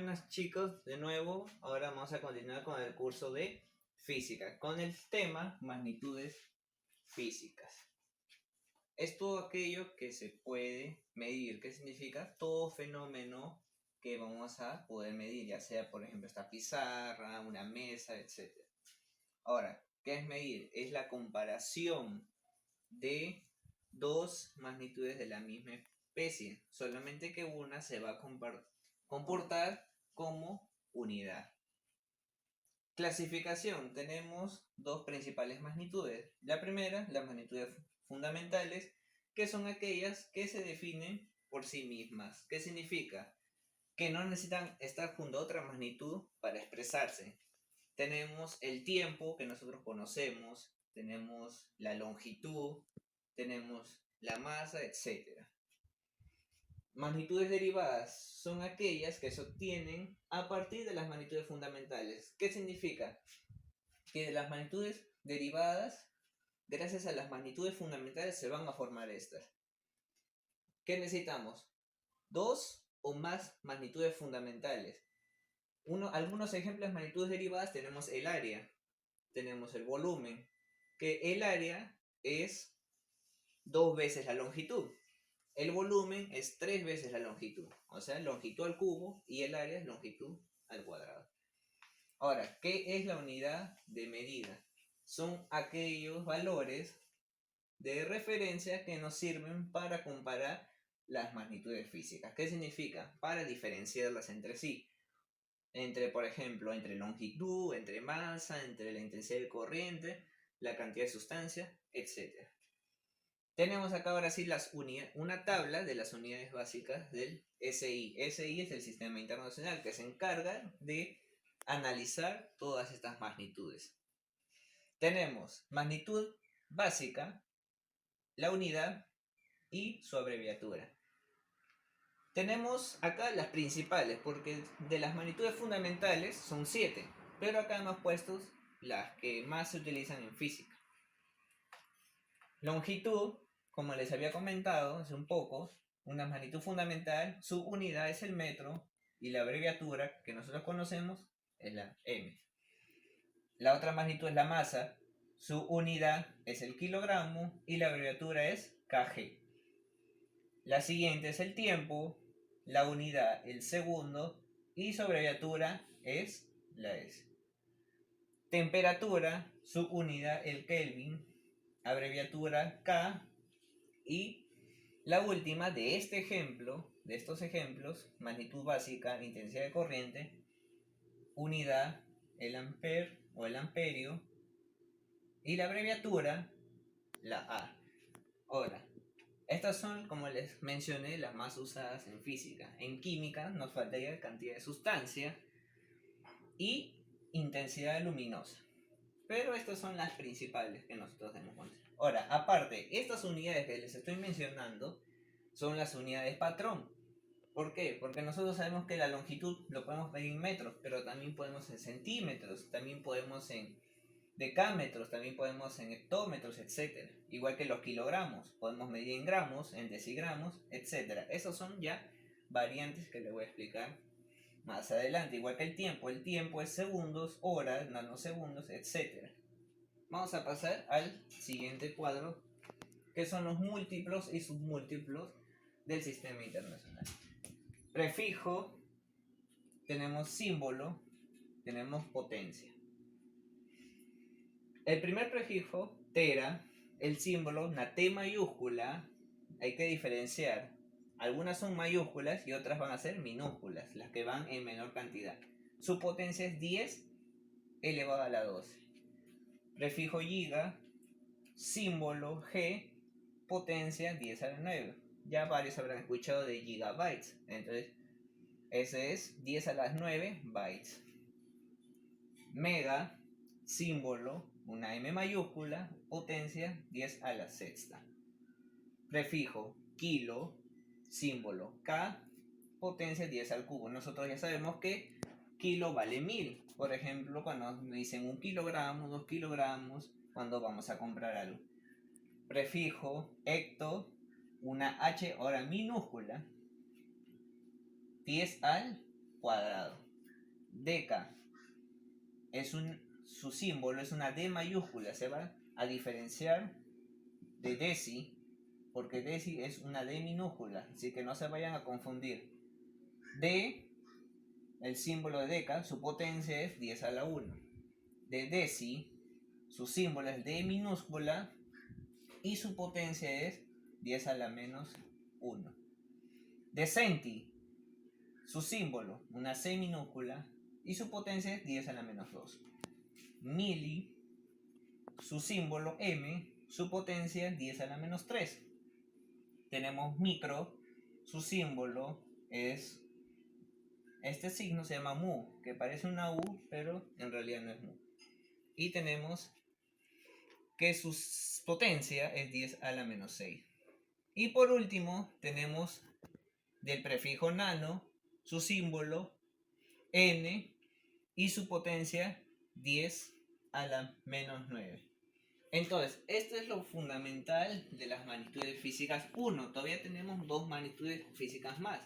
buenas chicos, de nuevo, ahora vamos a continuar con el curso de física, con el tema magnitudes físicas. Es todo aquello que se puede medir. ¿Qué significa? Todo fenómeno que vamos a poder medir, ya sea por ejemplo esta pizarra, una mesa, etc. Ahora, ¿qué es medir? Es la comparación de dos magnitudes de la misma especie, solamente que una se va a comportar como unidad. Clasificación. Tenemos dos principales magnitudes. La primera, las magnitudes fundamentales, que son aquellas que se definen por sí mismas. ¿Qué significa? Que no necesitan estar junto a otra magnitud para expresarse. Tenemos el tiempo que nosotros conocemos, tenemos la longitud, tenemos la masa, etc. Magnitudes derivadas son aquellas que se obtienen a partir de las magnitudes fundamentales. ¿Qué significa? Que de las magnitudes derivadas, gracias a las magnitudes fundamentales, se van a formar estas. ¿Qué necesitamos? Dos o más magnitudes fundamentales. Algunos ejemplos de magnitudes derivadas: tenemos el área, tenemos el volumen, que el área es 2 veces la longitud. El volumen es 3 veces la longitud, o sea, longitud al cubo, y el área es longitud al cuadrado. Ahora, ¿qué es la unidad de medida? Son aquellos valores de referencia que nos sirven para comparar las magnitudes físicas. ¿Qué significa? Para diferenciarlas entre sí. Por ejemplo, entre longitud, entre masa, entre la intensidad de corriente, la cantidad de sustancia, etc. Tenemos acá ahora sí una tabla de las unidades básicas del SI. SI es el Sistema Internacional, que se encarga de analizar todas estas magnitudes. Tenemos magnitud básica, la unidad y su abreviatura. Tenemos acá las principales, porque de las magnitudes fundamentales son 7, pero acá hemos puesto las que más se utilizan en física. Longitud, como les había comentado hace un poco, una magnitud fundamental, su unidad es el metro y la abreviatura que nosotros conocemos es la m. La otra magnitud es la masa, su unidad es el kilogramo y la abreviatura es kg. La siguiente es el tiempo, la unidad el segundo y su abreviatura es la s. Temperatura, su unidad el Kelvin, abreviatura K, y la última de estos ejemplos, magnitud básica, intensidad de corriente, unidad el ampere o el amperio y la abreviatura la A. Ahora, estas son, como les mencioné, las más usadas en física. En química nos faltaría cantidad de sustancia y intensidad luminosa. Pero estas son las principales que nosotros tenemos que conocer. Ahora, aparte, estas unidades que les estoy mencionando son las unidades patrón. ¿Por qué? Porque nosotros sabemos que la longitud lo podemos medir en metros, pero también podemos en centímetros, también podemos en decámetros, también podemos en hectómetros, etc. Igual que los kilogramos, podemos medir en gramos, en decigramos, etc. Esos son ya variantes que les voy a explicar más adelante. Igual que el tiempo es segundos, horas, nanosegundos, etc. Vamos a pasar al siguiente cuadro, que son los múltiplos y submúltiplos del sistema internacional. Prefijo, tenemos símbolo, tenemos potencia. El primer prefijo, tera, el símbolo, una T mayúscula, hay que diferenciar. Algunas son mayúsculas y otras van a ser minúsculas, las que van en menor cantidad. Su potencia es 10 elevado a la 12. Prefijo giga, símbolo G, potencia 10 a la 9. Ya varios habrán escuchado de gigabytes, entonces ese es 10 a las 9 bytes. Mega, símbolo, una M mayúscula, potencia 10 a la sexta. Prefijo kilo, símbolo K, potencia 10 al cubo. Nosotros ya sabemos que kilo vale 1000. Por ejemplo, cuando nos dicen 1 kilogramo, 2 kilogramos, cuando vamos a comprar algo. Prefijo hecto, una H ahora minúscula, 10 al cuadrado. Deca su símbolo es una D mayúscula, se va a diferenciar de deci, porque deci es una D minúscula, así que no se vayan a confundir. D, el símbolo de deca, su potencia es 10 a la 1. De deci, su símbolo es D minúscula y su potencia es 10 a la menos 1. De centi, su símbolo, una C minúscula, y su potencia es 10 a la menos 2. Mili, su símbolo M, su potencia es 10 a la menos 3. Tenemos micro, su símbolo es, este signo se llama mu, que parece una U, pero en realidad no es mu. Y tenemos que su potencia es 10 a la menos 6. Y por último tenemos del prefijo nano, su símbolo n y su potencia 10 a la menos 9. Entonces, esto es lo fundamental de las magnitudes físicas 1. Todavía tenemos dos magnitudes físicas más,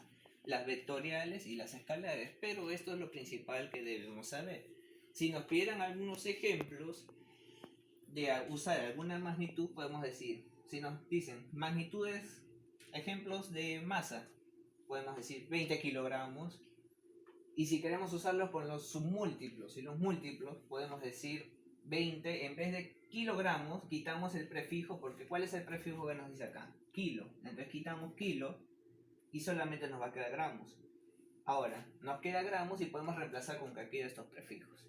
las vectoriales y las escalares, pero esto es lo principal que debemos saber. Si nos pidieran algunos ejemplos de usar alguna magnitud, podemos decir, si nos dicen magnitudes, ejemplos de masa, podemos decir 20 kilogramos. Y si queremos usarlos con los submúltiplos y los múltiplos, podemos decir 20, en vez de kilogramos, quitamos el prefijo, porque ¿cuál es el prefijo que nos dice acá? Kilo. Entonces quitamos kilo y solamente nos va a quedar gramos. Ahora, nos queda gramos y podemos reemplazar con cualquiera de estos prefijos.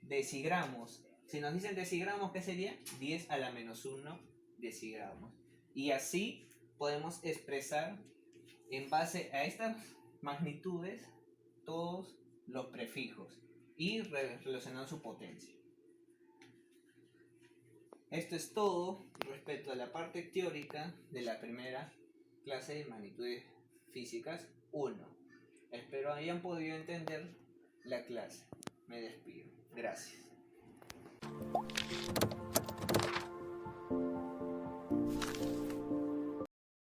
Decigramos. Si nos dicen decigramos, ¿qué sería? 10 a la menos 1 decigramos. Y así podemos expresar en base a estas magnitudes todos los prefijos y relacionando su potencia. Esto es todo respecto a la parte teórica de la primera clase de magnitudes físicas 1. Espero hayan podido entender la clase. Me despido. Gracias.